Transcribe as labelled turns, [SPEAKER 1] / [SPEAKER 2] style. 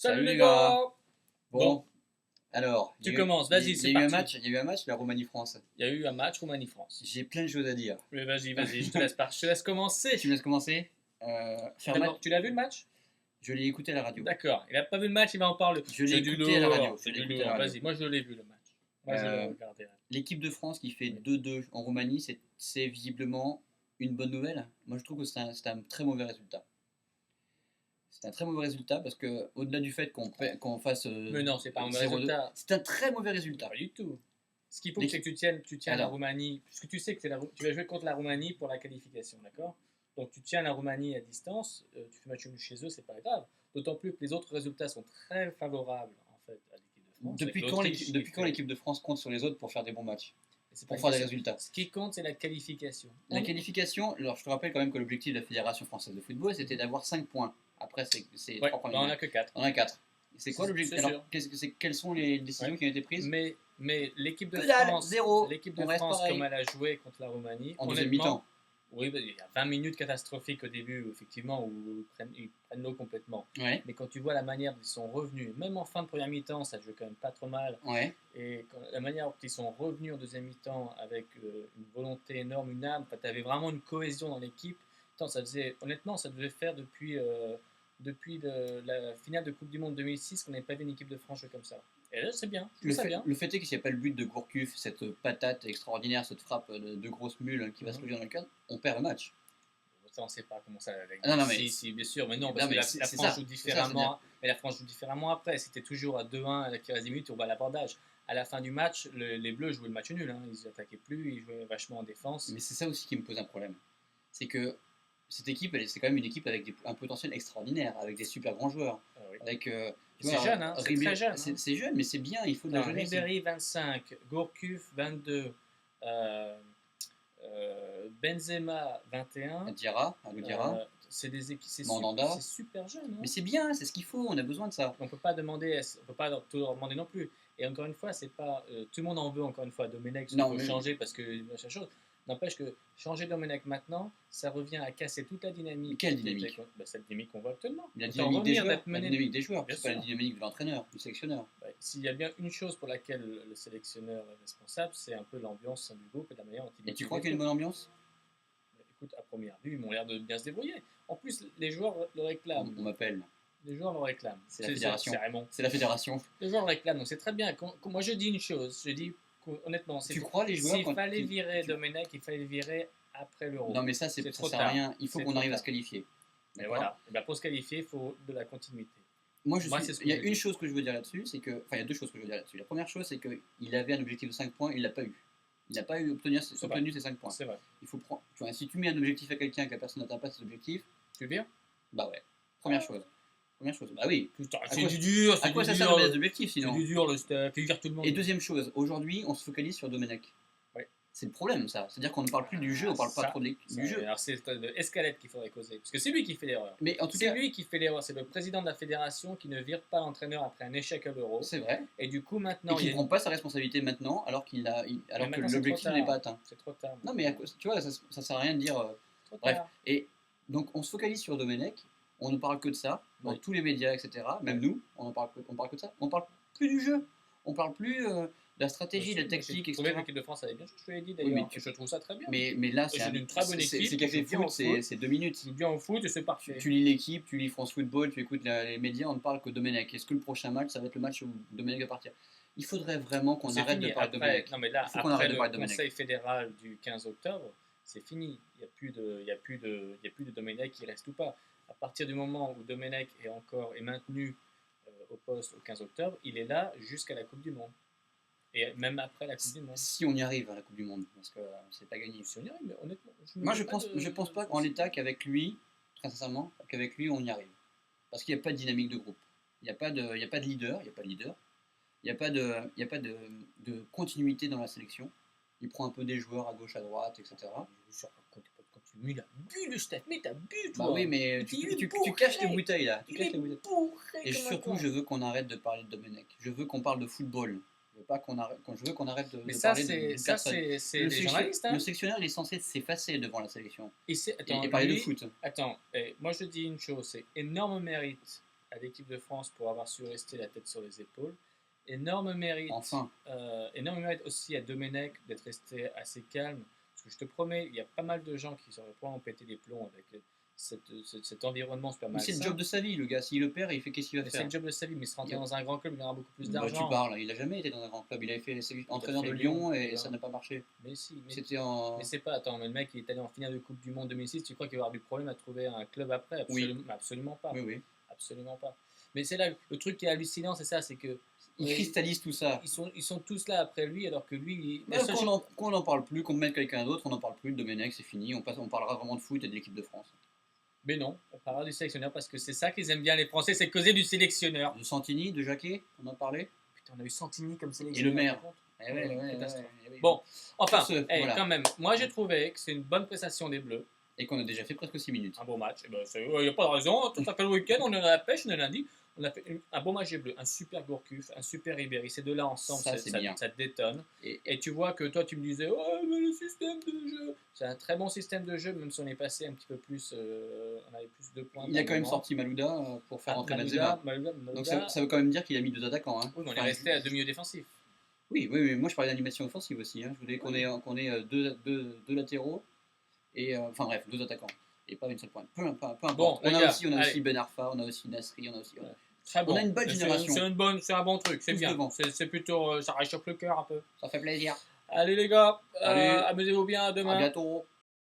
[SPEAKER 1] Salut les
[SPEAKER 2] gars.
[SPEAKER 1] gars.
[SPEAKER 2] Bon,
[SPEAKER 1] Bon,
[SPEAKER 2] alors,
[SPEAKER 1] tu commences, vas-y, c'est
[SPEAKER 2] il y a eu un
[SPEAKER 1] parti.
[SPEAKER 2] match, il y a eu un match, la Roumanie-France.
[SPEAKER 1] Il y a eu un match Roumanie-France.
[SPEAKER 2] J'ai plein de choses à dire.
[SPEAKER 1] Mais vas-y, je te laisse commencer.
[SPEAKER 2] Tu me laisses commencer faire
[SPEAKER 1] D'abord,
[SPEAKER 2] match,
[SPEAKER 1] tu l'as vu le match?
[SPEAKER 2] je l'ai écouté à la radio.
[SPEAKER 1] D'accord, il a pas vu le match, il va en parler.
[SPEAKER 2] Je l'ai
[SPEAKER 1] C'est du
[SPEAKER 2] écouté à la
[SPEAKER 1] lourd,
[SPEAKER 2] radio.
[SPEAKER 1] c'est
[SPEAKER 2] Je l'ai
[SPEAKER 1] du
[SPEAKER 2] écouté à la
[SPEAKER 1] lourd.
[SPEAKER 2] radio.
[SPEAKER 1] Vas-y, moi je l'ai vu le match. Moi je l'ai
[SPEAKER 2] Euh,
[SPEAKER 1] regardé.
[SPEAKER 2] L'équipe de France qui fait 2-2 en Roumanie, c'est visiblement une bonne nouvelle. Moi, je trouve que c'est un très mauvais résultat. C'est un très mauvais résultat parce que, au-delà du fait qu'on fasse
[SPEAKER 1] Mais non, c'est pas un mauvais
[SPEAKER 2] 0-2,
[SPEAKER 1] résultat.
[SPEAKER 2] c'est un très mauvais résultat.
[SPEAKER 1] Pas du tout. Ce qu'il faut,
[SPEAKER 2] L'équipe-
[SPEAKER 1] c'est que tu tiens la
[SPEAKER 2] Alors.
[SPEAKER 1] Roumanie, puisque tu sais que tu vas jouer contre la Roumanie pour la qualification, d'accord? Donc tu tiens la Roumanie à distance, tu fais match nul chez eux, c'est pas grave. D'autant plus que les autres résultats sont très favorables en fait à l'équipe de France.
[SPEAKER 2] Depuis
[SPEAKER 1] Avec
[SPEAKER 2] quand
[SPEAKER 1] l'Autriche qui
[SPEAKER 2] depuis quand
[SPEAKER 1] fait-
[SPEAKER 2] l'équipe de France compte sur les autres pour faire des bons matchs,
[SPEAKER 1] c'est pas
[SPEAKER 2] pour faire des
[SPEAKER 1] une question.
[SPEAKER 2] résultats?
[SPEAKER 1] Ce qui compte, c'est la qualification.
[SPEAKER 2] La qualification, alors je te rappelle quand même que l'objectif de la Fédération française de football, c'était d'avoir 5 points. Après, c'est
[SPEAKER 1] Ouais,
[SPEAKER 2] 3 premiers
[SPEAKER 1] bah, on
[SPEAKER 2] matchs.
[SPEAKER 1] a que 4.
[SPEAKER 2] On en a 4. C'est quoi
[SPEAKER 1] C'est
[SPEAKER 2] l'objectif?
[SPEAKER 1] sûr.
[SPEAKER 2] Alors, quelles sont les décisions
[SPEAKER 1] Ouais.
[SPEAKER 2] qui ont été prises?
[SPEAKER 1] Mais l'équipe de
[SPEAKER 2] Que dalle,
[SPEAKER 1] France,
[SPEAKER 2] zéro.
[SPEAKER 1] l'équipe de
[SPEAKER 2] On reste
[SPEAKER 1] France
[SPEAKER 2] pareil.
[SPEAKER 1] comme elle a joué contre la Roumanie,
[SPEAKER 2] En deuxième
[SPEAKER 1] honnêtement,
[SPEAKER 2] mi-temps.
[SPEAKER 1] oui, bah, il y a 20 minutes catastrophiques au début, effectivement, où ils prennent l'eau complètement.
[SPEAKER 2] Ouais,
[SPEAKER 1] Mais quand tu vois la manière dont ils sont revenus, même en fin de première mi-temps, ça jouait quand même pas trop mal.
[SPEAKER 2] ouais.
[SPEAKER 1] Et la manière dont ils sont revenus en deuxième mi-temps avec une volonté énorme, une âme, tu avais vraiment une cohésion dans l'équipe. Attends, honnêtement, ça devait faire depuis la finale de Coupe du Monde 2006 qu'on n'avait pas vu une équipe de France jouer comme ça. Et là, c'est bien, je trouve ça bien.
[SPEAKER 2] Le fait est qu'il n'y a pas le but de Gourcuff, cette patate extraordinaire, cette frappe de grosse mule qui va se lever dans le cadre, on perd le match.
[SPEAKER 1] Ça, on ne sait pas comment ça avec.
[SPEAKER 2] Ah, non, mais-
[SPEAKER 1] si, bien sûr, mais non,
[SPEAKER 2] Non,
[SPEAKER 1] parce
[SPEAKER 2] mais
[SPEAKER 1] que
[SPEAKER 2] c'est
[SPEAKER 1] la
[SPEAKER 2] ça,
[SPEAKER 1] France joue
[SPEAKER 2] c'est ça,
[SPEAKER 1] différemment. Mais la France joue différemment après. C'était toujours à 2-1 à la 15 minutes, on va à l'abordage. À la fin du match, les Bleus jouaient le match nul. Hein. Ils n'attaquaient plus, ils jouaient vachement en défense.
[SPEAKER 2] Mais c'est ça aussi qui me pose un problème. C'est que cette équipe, c'est quand même une équipe avec un potentiel extraordinaire, avec des super grands joueurs.
[SPEAKER 1] Ah oui.
[SPEAKER 2] Avec, tu
[SPEAKER 1] C'est
[SPEAKER 2] vois,
[SPEAKER 1] jeune, hein, c'est très jeune, hein.
[SPEAKER 2] C'est jeune, mais c'est bien, il faut de la
[SPEAKER 1] Alors,
[SPEAKER 2] jeunesse.
[SPEAKER 1] Ribéry 25, Gourcuff 22, Benzema 21.
[SPEAKER 2] Diarra, Abou Diarra.
[SPEAKER 1] C'est des équipes,
[SPEAKER 2] Mandanda.
[SPEAKER 1] c'est super jeune. Hein.
[SPEAKER 2] Mais c'est bien, c'est ce qu'il faut, on a besoin de ça.
[SPEAKER 1] On peut pas tout leur demander non plus. Et encore une fois, c'est pas tout le monde en veut encore une fois à Domenech, il
[SPEAKER 2] Non,
[SPEAKER 1] faut
[SPEAKER 2] mais-
[SPEAKER 1] changer parce que machin chose. N'empêche que changer Domenech maintenant, ça revient à casser toute la dynamique.
[SPEAKER 2] Quelle dynamique?
[SPEAKER 1] Cette dynamique qu'on voit actuellement.
[SPEAKER 2] La
[SPEAKER 1] Autant
[SPEAKER 2] dynamique des
[SPEAKER 1] revenir
[SPEAKER 2] joueurs,
[SPEAKER 1] d'être
[SPEAKER 2] la
[SPEAKER 1] mené-
[SPEAKER 2] dynamique des joueurs,
[SPEAKER 1] Bien
[SPEAKER 2] c'est pas la
[SPEAKER 1] sûr.
[SPEAKER 2] dynamique de l'entraîneur, du sélectionneur.
[SPEAKER 1] Ouais, s'il y a bien une chose pour laquelle le sélectionneur est responsable, c'est un peu l'ambiance du groupe et la manière dont il
[SPEAKER 2] Et tu
[SPEAKER 1] motive
[SPEAKER 2] crois
[SPEAKER 1] les
[SPEAKER 2] qu'il y a une
[SPEAKER 1] troupes.
[SPEAKER 2] bonne ambiance?
[SPEAKER 1] Écoute, à première vue, ils m'ont l'air de bien se débrouiller. En plus, les joueurs le réclament.
[SPEAKER 2] On m'appelle.
[SPEAKER 1] Les joueurs le réclament.
[SPEAKER 2] C'est la fédération.
[SPEAKER 1] C'est Raymond.
[SPEAKER 2] C'est la fédération.
[SPEAKER 1] Les joueurs le réclament, donc c'est très bien. Moi, je dis une chose. Je dis honnêtement,
[SPEAKER 2] Tu crois les joueurs
[SPEAKER 1] s'il fallait
[SPEAKER 2] tu-
[SPEAKER 1] virer
[SPEAKER 2] tu-
[SPEAKER 1] Domenech, il fallait le virer après l'Euro.
[SPEAKER 2] Non mais ça,
[SPEAKER 1] C'est
[SPEAKER 2] ça
[SPEAKER 1] trop
[SPEAKER 2] sert à
[SPEAKER 1] tard.
[SPEAKER 2] rien. Il faut
[SPEAKER 1] C'est
[SPEAKER 2] qu'on
[SPEAKER 1] trop
[SPEAKER 2] arrive à
[SPEAKER 1] tard.
[SPEAKER 2] se qualifier.
[SPEAKER 1] Mais
[SPEAKER 2] D'accord.
[SPEAKER 1] voilà. Et ben, pour se qualifier, il faut de la continuité.
[SPEAKER 2] Moi,
[SPEAKER 1] c'est ce que
[SPEAKER 2] il y a
[SPEAKER 1] je
[SPEAKER 2] une
[SPEAKER 1] dis.
[SPEAKER 2] chose que je veux dire là-dessus, c'est que, enfin, il y a deux choses que je veux dire là-dessus. La première chose, c'est qu'il avait un objectif de 5 points, il l'a pas eu. Il n'a pas obtenu
[SPEAKER 1] vrai.
[SPEAKER 2] ces 5 points.
[SPEAKER 1] C'est vrai.
[SPEAKER 2] Il faut prendre. Tu vois, si tu mets un objectif à quelqu'un et que la personne n'atteint pas cet objectif,
[SPEAKER 1] Tu le vires?
[SPEAKER 2] bah ouais. Première chose. Première chose. Bah oui.
[SPEAKER 1] Putain,
[SPEAKER 2] À
[SPEAKER 1] c'est
[SPEAKER 2] quoi-
[SPEAKER 1] du dur,
[SPEAKER 2] À
[SPEAKER 1] c'est
[SPEAKER 2] quoi
[SPEAKER 1] du
[SPEAKER 2] ça sert
[SPEAKER 1] dur.
[SPEAKER 2] de mettre des objectifs
[SPEAKER 1] C'est
[SPEAKER 2] sinon?
[SPEAKER 1] du dur le stuff. Tu vires tout le monde.
[SPEAKER 2] Et deuxième chose, aujourd'hui, on se focalise sur Domenech.
[SPEAKER 1] Ouais.
[SPEAKER 2] C'est le problème, ça. C'est-à-dire qu'on ne parle plus du jeu, on parle pas
[SPEAKER 1] Ça,
[SPEAKER 2] trop du jeu.
[SPEAKER 1] Alors c'est de Escalette qu'il faudrait causer. Parce que c'est lui qui fait l'erreur.
[SPEAKER 2] Mais en tout
[SPEAKER 1] C'est
[SPEAKER 2] cas,
[SPEAKER 1] lui qui fait l'erreur. C'est le président de la fédération qui ne vire pas l'entraîneur après un échec à l'Euro.
[SPEAKER 2] c'est vrai.
[SPEAKER 1] Et du coup,
[SPEAKER 2] Et
[SPEAKER 1] maintenant,
[SPEAKER 2] qu'il ne prend pas sa responsabilité maintenant, alors alors que
[SPEAKER 1] maintenant, c'est
[SPEAKER 2] l'objectif
[SPEAKER 1] trop
[SPEAKER 2] n'est
[SPEAKER 1] tard.
[SPEAKER 2] pas atteint.
[SPEAKER 1] C'est trop tard.
[SPEAKER 2] Non, mais tu vois, ça sert à rien de dire.
[SPEAKER 1] Trop
[SPEAKER 2] Bref.
[SPEAKER 1] tard.
[SPEAKER 2] Et donc, on se focalise sur Domenech, on ne parle que de ça, dans
[SPEAKER 1] Oui.
[SPEAKER 2] tous les médias, etc. Même nous, on parle que de ça. On parle plus du jeu, on parle plus de la stratégie, de la tactique,
[SPEAKER 1] Je trouvais que
[SPEAKER 2] etc.
[SPEAKER 1] l'équipe de France allait bien, je te l'ai dit
[SPEAKER 2] Oui,
[SPEAKER 1] d'ailleurs.
[SPEAKER 2] mais
[SPEAKER 1] je trouve ça très bien.
[SPEAKER 2] Mais là,
[SPEAKER 1] C'est une très bonne équipe,
[SPEAKER 2] c'est café
[SPEAKER 1] ils jouent bien
[SPEAKER 2] foot,
[SPEAKER 1] au foot.
[SPEAKER 2] c'est 2 minutes.
[SPEAKER 1] Il joue bien au foot et c'est parfait.
[SPEAKER 2] Tu lis l'équipe, tu lis France Football, tu écoutes les médias, on ne parle que de Domenech. Est-ce que le prochain match, ça va être le match où Domenech va partir? Il faudrait vraiment qu'on
[SPEAKER 1] C'est
[SPEAKER 2] arrête
[SPEAKER 1] fini.
[SPEAKER 2] de parler de
[SPEAKER 1] Après,
[SPEAKER 2] Domenech.
[SPEAKER 1] non, mais là,
[SPEAKER 2] Il faut qu'on
[SPEAKER 1] après
[SPEAKER 2] arrête de
[SPEAKER 1] le
[SPEAKER 2] parler de Domenech.
[SPEAKER 1] Conseil fédéral du 15 octobre, c'est fini. Il n'y a plus de Domenech qui reste ou pas. À partir du moment où Domenech est maintenu au poste au 15 octobre, il est là jusqu'à la Coupe du Monde. Et même après la Coupe du Monde.
[SPEAKER 2] Si on y arrive à la Coupe du Monde, parce que c'est pas gagné.
[SPEAKER 1] Si on y arrive, mais honnêtement,
[SPEAKER 2] Moi, je pense pas en l'état qu'avec lui, très sincèrement, qu'avec lui, on y arrive. Parce qu'il n'y a pas de dynamique de groupe. Il n'y a pas de leader, il n'y a pas de leader. Il n'y a pas de continuité dans la sélection. Il prend un peu des joueurs à gauche, à droite, etc.
[SPEAKER 1] Quand tu mets la bu, le Steph, mais t'as bu, toi.
[SPEAKER 2] Bah oui, mais
[SPEAKER 1] Il est
[SPEAKER 2] tu
[SPEAKER 1] bourré.
[SPEAKER 2] caches les bouteilles là. Tu
[SPEAKER 1] Il
[SPEAKER 2] caches
[SPEAKER 1] est
[SPEAKER 2] les bouteilles.
[SPEAKER 1] bourré
[SPEAKER 2] Et
[SPEAKER 1] comme un
[SPEAKER 2] surtout,
[SPEAKER 1] con.
[SPEAKER 2] je veux qu'on arrête de parler de Domenech. Je veux qu'on parle de football. Je veux pas je veux qu'on arrête de
[SPEAKER 1] Mais
[SPEAKER 2] de
[SPEAKER 1] ça,
[SPEAKER 2] parler de
[SPEAKER 1] ça,
[SPEAKER 2] personne.
[SPEAKER 1] c'est
[SPEAKER 2] Le
[SPEAKER 1] des
[SPEAKER 2] sélection-
[SPEAKER 1] journalistes. Hein.
[SPEAKER 2] Le sélectionneur, il est censé s'effacer devant la sélection
[SPEAKER 1] Et,
[SPEAKER 2] et parler
[SPEAKER 1] lui,
[SPEAKER 2] de foot.
[SPEAKER 1] Attends, moi je dis une chose, c'est énorme mérite à l'équipe de France pour avoir su rester la tête sur les épaules. Énorme mérite,
[SPEAKER 2] Enfin.
[SPEAKER 1] énorme mérite aussi à Domenech d'être resté assez calme. Parce que je te promets, il y a pas mal de gens qui auraient probablement pété des plombs avec cet environnement super
[SPEAKER 2] Mais
[SPEAKER 1] malsain.
[SPEAKER 2] c'est le job de sa vie, le gars. S'il le perd, il fait qu'est-ce qu'il va
[SPEAKER 1] Mais
[SPEAKER 2] faire?
[SPEAKER 1] c'est le job de sa vie, mais il se rentrer dans un grand club, il aura beaucoup plus
[SPEAKER 2] Bah,
[SPEAKER 1] d'argent.
[SPEAKER 2] tu parles, il a jamais été dans un grand club. Il avait fait entraîneur
[SPEAKER 1] fait
[SPEAKER 2] de
[SPEAKER 1] Lyon,
[SPEAKER 2] Lyon et
[SPEAKER 1] voilà.
[SPEAKER 2] ça n'a pas marché.
[SPEAKER 1] Mais si, mais
[SPEAKER 2] C'était en.
[SPEAKER 1] c'est pas, attends, mais le mec il est allé en finale de Coupe du Monde 2006, tu crois qu'il va avoir du problème à trouver un club après? Absolument, absolument pas.
[SPEAKER 2] Oui, oui.
[SPEAKER 1] Absolument pas. Mais c'est là, le truc qui est hallucinant, c'est ça, c'est que
[SPEAKER 2] Il cristallise tout ça.
[SPEAKER 1] ils sont tous là après lui, alors que lui,
[SPEAKER 2] Mais qu'on n'en parle plus, qu'on mette quelqu'un d'autre, on n'en parle plus. De Domenech, c'est fini. On parlera vraiment de foot et de l'équipe de France.
[SPEAKER 1] Mais non, on parlera du sélectionneur parce que c'est ça qu'ils aiment bien les Français, c'est causer du sélectionneur.
[SPEAKER 2] De Santini, de Jacquet, on en parlait.
[SPEAKER 1] Putain, on a eu Santini comme
[SPEAKER 2] Et
[SPEAKER 1] sélectionneur.
[SPEAKER 2] le maire.
[SPEAKER 1] par contre.
[SPEAKER 2] Eh ouais,
[SPEAKER 1] Catastrophe.
[SPEAKER 2] oui.
[SPEAKER 1] Bon, enfin,
[SPEAKER 2] Sur ce, voilà.
[SPEAKER 1] quand même, moi j'ai trouvé que c'est une bonne prestation des Bleus.
[SPEAKER 2] Et qu'on a déjà fait presque 6 minutes.
[SPEAKER 1] Un beau match. Il n'y a pas de raison. Tout à fait le week-end, on est à la pêche, on est lundi. On a fait un beau match des Bleus, un super Gourcuff, un super Ribéry. Ces deux-là ensemble, ça détonne. Et tu vois que toi, tu me disais, oh, mais le système de jeu. C'est un très bon système de jeu, même si on est passé un petit peu plus. On avait plus de points.
[SPEAKER 2] Il a quand même sorti Malouda pour faire rentrer Benzema. Donc ça veut quand même dire qu'il a mis 2 attaquants. Hein.
[SPEAKER 1] Oui, mais on est resté à 2 milieux défensifs.
[SPEAKER 2] Oui, moi je parlais d'animation offensive aussi. Hein. Je voulais qu'on ait deux latéraux et enfin bref, 2 attaquants et pas une seule pointe. Peu importe.
[SPEAKER 1] Bon,
[SPEAKER 2] on a aussi Ben Arfa, on a aussi Nasri, on a aussi.
[SPEAKER 1] Très bon.
[SPEAKER 2] On a une bonne génération.
[SPEAKER 1] C'est un bon truc, c'est
[SPEAKER 2] Tous
[SPEAKER 1] bien.
[SPEAKER 2] devant.
[SPEAKER 1] C'est plutôt, ça réchauffe le cœur un peu.
[SPEAKER 2] Ça fait plaisir.
[SPEAKER 1] Allez les gars,
[SPEAKER 2] Allez.
[SPEAKER 1] amusez-vous bien, à demain.
[SPEAKER 2] À bientôt.